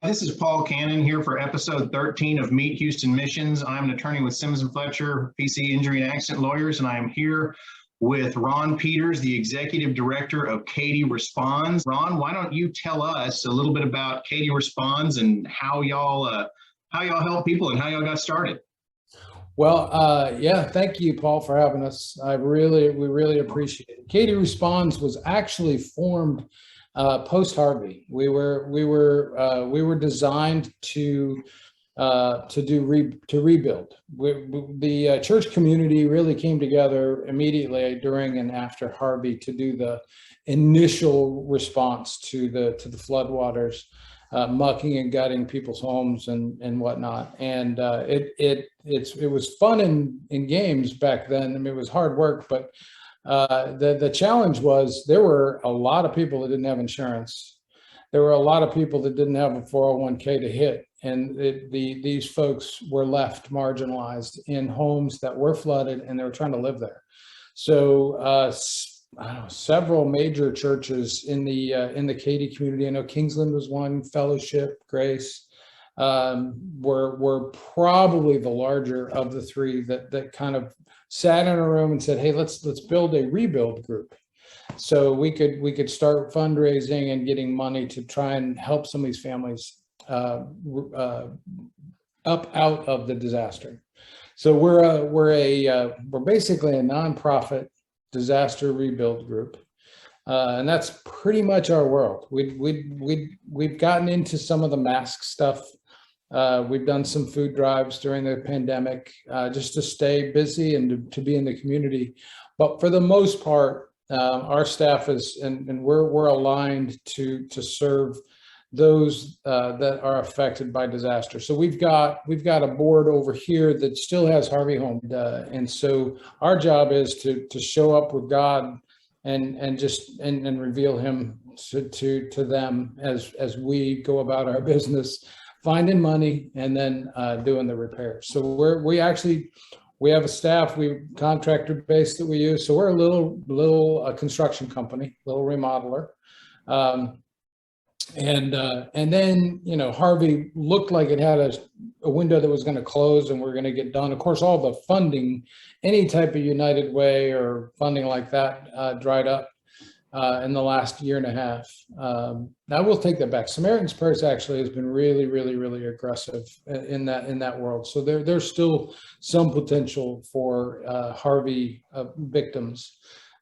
This is Paul Cannon here for episode 13 of Meet Houston Missions. I'm an attorney with Simmons and Fletcher, PC Injury and Accident Lawyers, and I am here with Ron Peters, the Executive Director of Katy Responds. Ron, why don't you tell us a little bit about Katy Responds and how y'all help people and how y'all got started? Well, yeah, thank you, Paul, for having us. We really appreciate it. Katy Responds was actually formed post Harvey. We were designed to rebuild. The church community really came together immediately during and after Harvey to do the initial response to the floodwaters, mucking and gutting people's homes and whatnot. And it was fun in games back then. I mean, it was hard work, but the challenge was there were a lot of people that didn't have insurance. There were a lot of people that didn't have a 401k to hit, and these folks were left marginalized in homes that were flooded, and they were trying to live there. So several major churches in the Katy community, I know Kingsland was one, Fellowship, Grace, were probably the larger of the three that kind of sat in a room and said, hey, let's build a rebuild group. So we could start fundraising and getting money to try and help some of these families up out of the disaster. So we're basically a nonprofit disaster rebuild group, and that's pretty much our world. We've gotten into some of the mask stuff. We've done some food drives during the pandemic just to stay busy and to be in the community. But for the most part, our staff is, and we're aligned to serve those that are affected by disaster. So we've got a board over here that still has Harvey home, and so our job is to show up with God and reveal Him to them as we go about our business, finding money and then doing the repairs. So we have a staff, contractor base that we use. So we're a little construction company, little remodeler. And then, Harvey looked like it had a window that was going to close and we're going to get done. Of course, all the funding, any type of United Way or funding like that dried up in the last year and a half. I will take that back. Samaritan's Purse actually has been really, really, really aggressive in that world. So there's still some potential for Harvey victims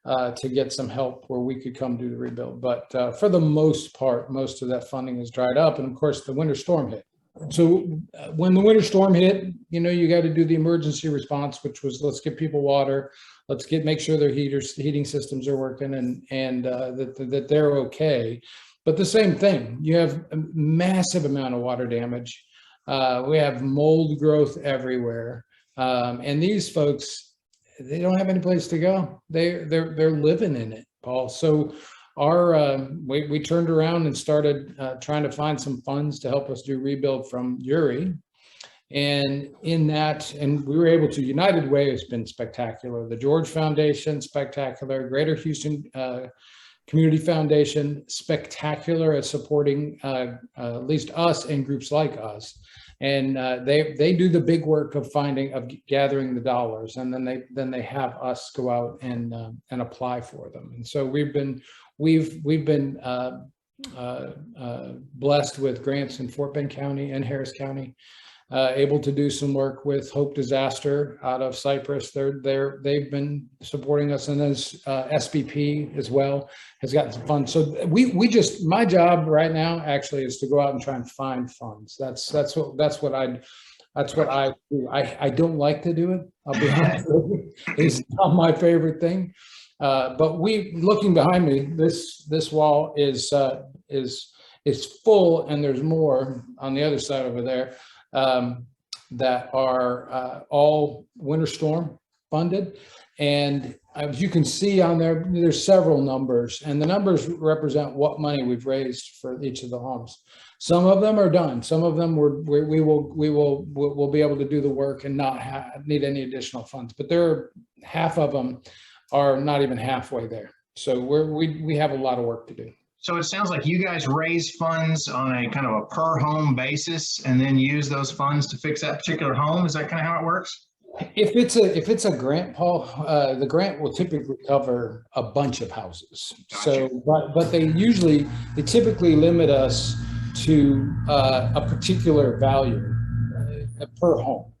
to get some help where we could come do the rebuild. But for the most part, most of that funding is dried up. And of course, the winter storm hit. So when the winter storm hit, you got to do the emergency response, which was let's get people water. Let's make sure their heating systems are working and that they're okay. But the same thing, you have a massive amount of water damage. We have mold growth everywhere. And these folks, they don't have any place to go. They're living in it, Paul. So we turned around and started trying to find some funds to help us do rebuild from Uri. And and we were able to. United Way has been spectacular. The George Foundation, spectacular. Greater Houston Community Foundation, spectacular at supporting at least us and groups like us. And they do the big work of gathering the dollars, and then they have us go out and apply for them. And so we've been blessed with grants in Fort Bend County and Harris County. Able to do some work with Hope Disaster out of Cypress. They've been supporting us, and as SBP as well has gotten some funds. So my job right now actually is to go out and try and find funds. That's what I do. I don't like to do it. I'll be honest with you. It's not my favorite thing. But looking behind me, this wall is full, and there's more on the other side over there. That are all winter storm funded. And as you can see on there, there's several numbers, and the numbers represent what money we've raised for each of the homes. Some of them are done. Some of them we'll be able to do the work and not need any additional funds. But half of them are not even halfway there. So we have a lot of work to do. So it sounds like you guys raise funds on a kind of a per home basis and then use those funds to fix that particular home. Is that kind of how it works? If it's a grant, Paul, the grant will typically cover a bunch of houses. Gotcha. So, but they typically limit us to a particular value per home.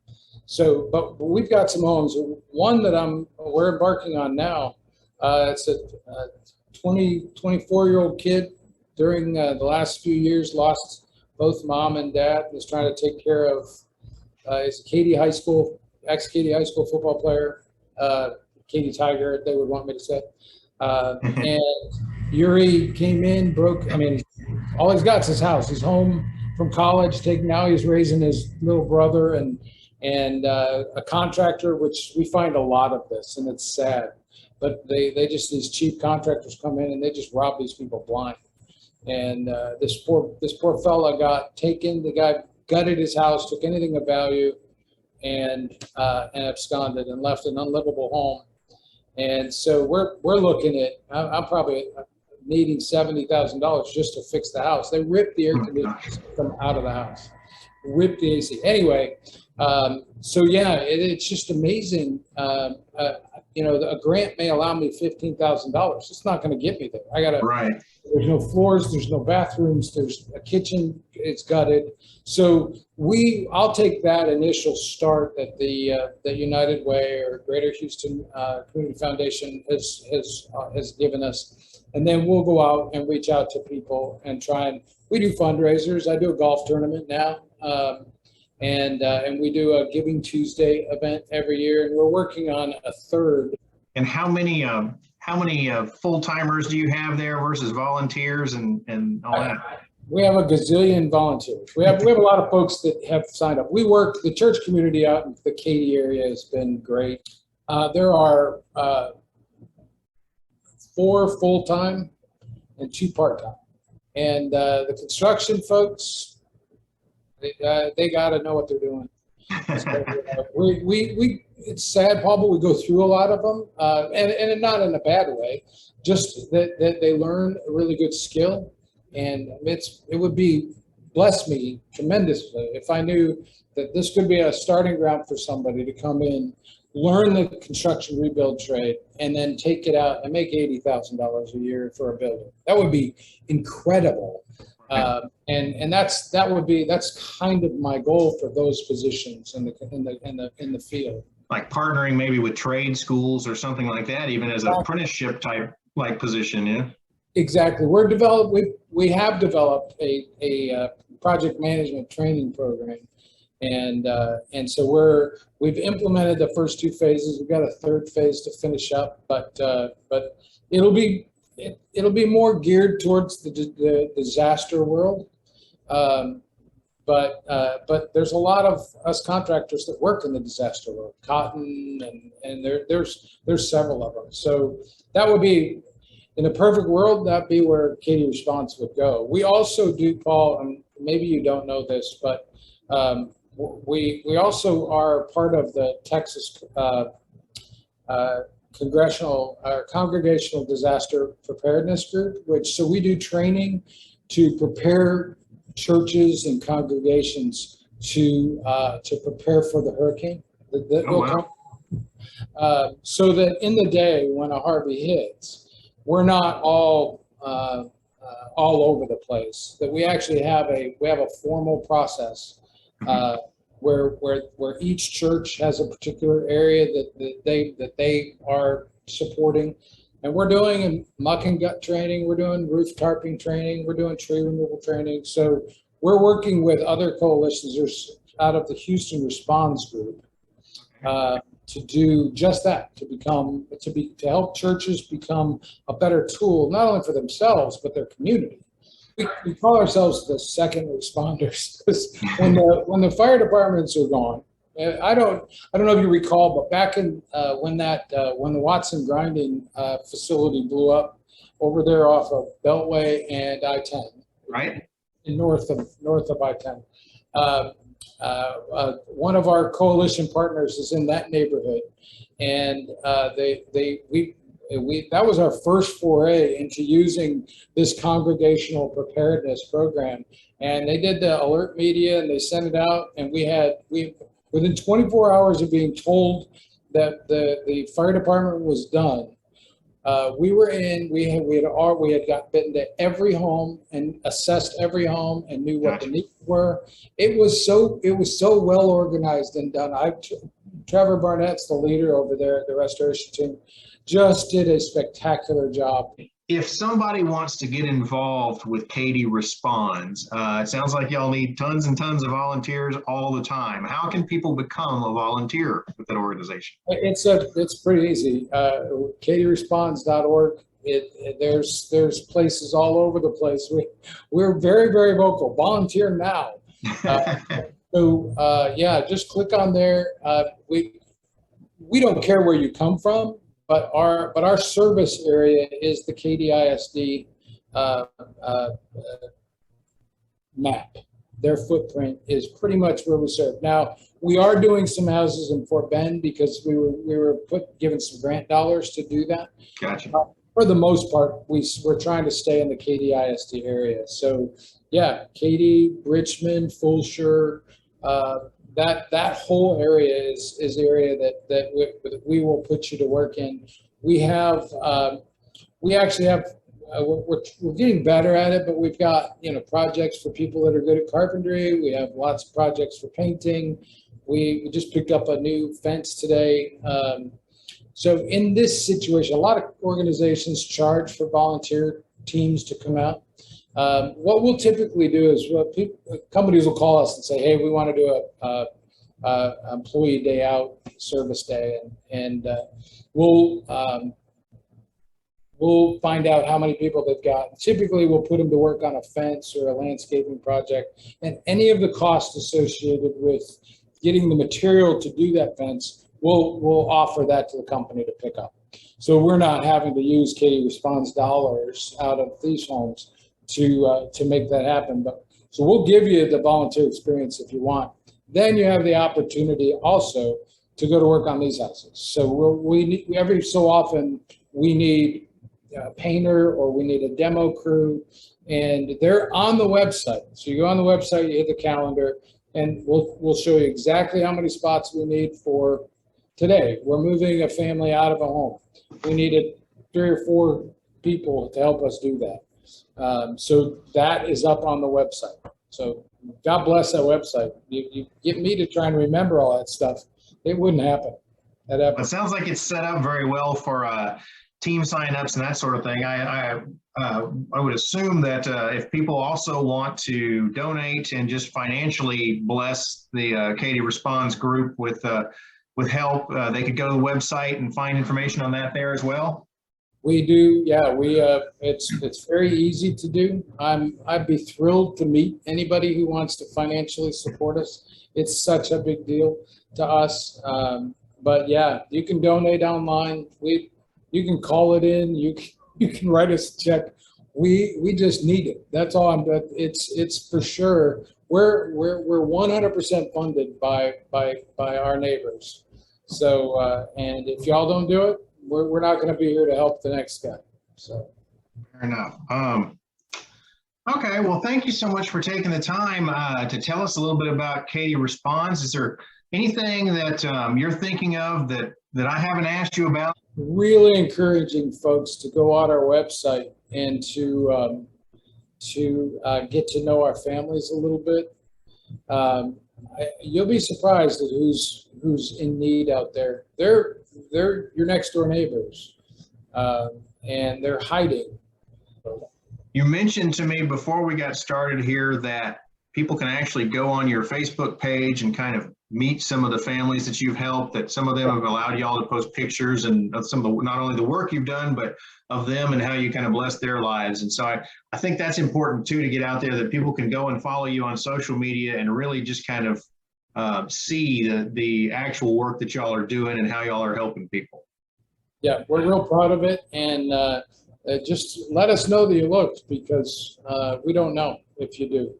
So, but we've got some homes. One that we're embarking on now. It's a 24-year-old kid during the last few years lost both mom and dad. Was trying to take care of his ex-Katy High School football player, Katy Tiger, they would want me to say. And Yuri came in, all he's got is his house. He's home from college. Now he's raising his little brother and a contractor, which we find a lot of this, and it's sad. But these cheap contractors come in and they just rob these people blind. And this poor fella got taken. The guy gutted his house, took anything of value, and absconded and left an unlivable home. And so we're looking at, I'm probably needing $70,000 just to fix the house. They ripped the air conditioning system out of the house, ripped the AC. Anyway, so yeah, it's just amazing. A grant may allow me $15,000. It's not going to get me there. Right. There's no floors, there's no bathrooms, there's a kitchen, it's gutted. So I'll take that initial start that the United Way or Greater Houston Community Foundation has given us, and then we'll go out and reach out to people and we do fundraisers. I do a golf tournament now, and we do a Giving Tuesday event every year, and we're working on a third. And how many full-timers do you have there versus volunteers and all that? We have a gazillion volunteers. We have a lot of folks that have signed up. The church community out in the Katy area has been great. There are 4 full-time and 2 part-time. And the construction folks, they got to know what they're doing. So, it's sad, Paul, but we go through a lot of them, and not in a bad way, just that they learn a really good skill. And it would bless me tremendously if I knew that this could be a starting ground for somebody to come in, learn the construction rebuild trade, and then take it out and make $80,000 a year for a building. That would be incredible. And that's kind of my goal for those positions in the field. Like partnering maybe with trade schools or something like that, even as an apprenticeship type like position, yeah. Exactly. We have developed a project management training program, and so we've implemented the first 2 phases. We've got a 3rd phase to finish up, but it'll be more geared towards the disaster world. But there's a lot of us contractors that work in the disaster world, cotton, and there's several of them. So that would be, in a perfect world, that'd be where Katy Responds would go. We also do, Paul, and maybe you don't know this, but we also are part of the Texas Congregational Disaster Preparedness Group, so we do training to prepare churches and congregations to prepare for the hurricane that will come. So that in the day when a Harvey hits, we're not all over the place. That we actually have a formal process where each church has a particular area that they are supporting. And we're doing muck and gut training, we're doing roof tarping training, we're doing tree removal training. So we're working with other coalitions out of the Houston Responds group to do just that, to help churches become a better tool, not only for themselves, but their community. We call ourselves the second responders, because when the fire departments are gone, I don't know if you recall, but back in when the Watson grinding facility blew up over there off of Beltway and I-10, right, north of I-10. One of our coalition partners is in that neighborhood, and that was our first foray into using this congregational preparedness program. And they did the alert media and they sent it out, and we within 24 hours of being told that the fire department was done, we had got bitten to every home and assessed every home and knew what the needs were. It was so well organized and done. Trevor Barnett's the leader over there at the restoration team, just did a spectacular job. If somebody wants to get involved with Katy Responds, it sounds like y'all need tons and tons of volunteers all the time. How can people become a volunteer with that organization? It's pretty easy. KatyResponds.org. There's places all over the place. We're very, very vocal. Volunteer now. Yeah, just click on there. We don't care where you come from, but our service area is the Katy ISD map. Their footprint is pretty much where we serve. Now, we are doing some houses in Fort Bend because we were given some grant dollars to do that. Gotcha. For the most part, we're trying to stay in the Katy ISD area. So yeah, Katy, Richmond, Fulshire, that whole area is the area that we will put you to work in. We actually have we're getting better at it, but we've got projects for people that are good at carpentry. We have lots of projects for painting. We just picked up a new fence today. So in this situation, a lot of organizations charge for volunteer teams to come out. What we'll typically do is companies will call us and say, hey, we want to do a employee day out, service day, and we'll find out how many people they've got. Typically, we'll put them to work on a fence or a landscaping project, and any of the costs associated with getting the material to do that fence, we'll offer that to the company to pick up. So we're not having to use Katy Responds dollars out of these homes to make that happen. So we'll give you the volunteer experience if you want. Then you have the opportunity also to go to work on these houses. So every so often we need a painter or we need a demo crew, and they're on the website. So you go on the website, you hit the calendar, and we'll show you exactly how many spots we need for today. We're moving a family out of a home. We needed 3 or 4 people to help us do that. So that is up on the website. So God bless that website. You get me to try and remember all that stuff, it wouldn't happen. It sounds like it's set up very well for team signups and that sort of thing. I would assume that if people also want to donate and just financially bless the Katy Responds group with help, they could go to the website and find information on that there as well. We do, yeah. It's very easy to do. I'd be thrilled to meet anybody who wants to financially support us. It's such a big deal to us. But yeah, you can donate online. You can call it in. You can write us a check. We just need it. That's all. It's for sure. We're 100% funded by our neighbors. So and if y'all don't do it, we're not going to be here to help the next guy. So fair enough. Okay, well, thank you so much for taking the time to tell us a little bit about Katy Responds. Is there anything that you're thinking of that I haven't asked you about? Really encouraging folks to go on our website and to get to know our families a little bit. You'll be surprised at who's in need out there. They're your next door neighbors, and they're hiding. You mentioned to me before we got started here that people can actually go on your Facebook page and kind of meet some of the families that you've helped, that some of them have allowed y'all to post pictures and of some of the, not only the work you've done, but of them and how you kind of bless their lives. And so I think that's important too, to get out there, that people can go and follow you on social media and really just kind of see the actual work that y'all are doing and how y'all are helping people. Yeah, we're real proud of it. And just let us know that you looked, because we don't know if you do.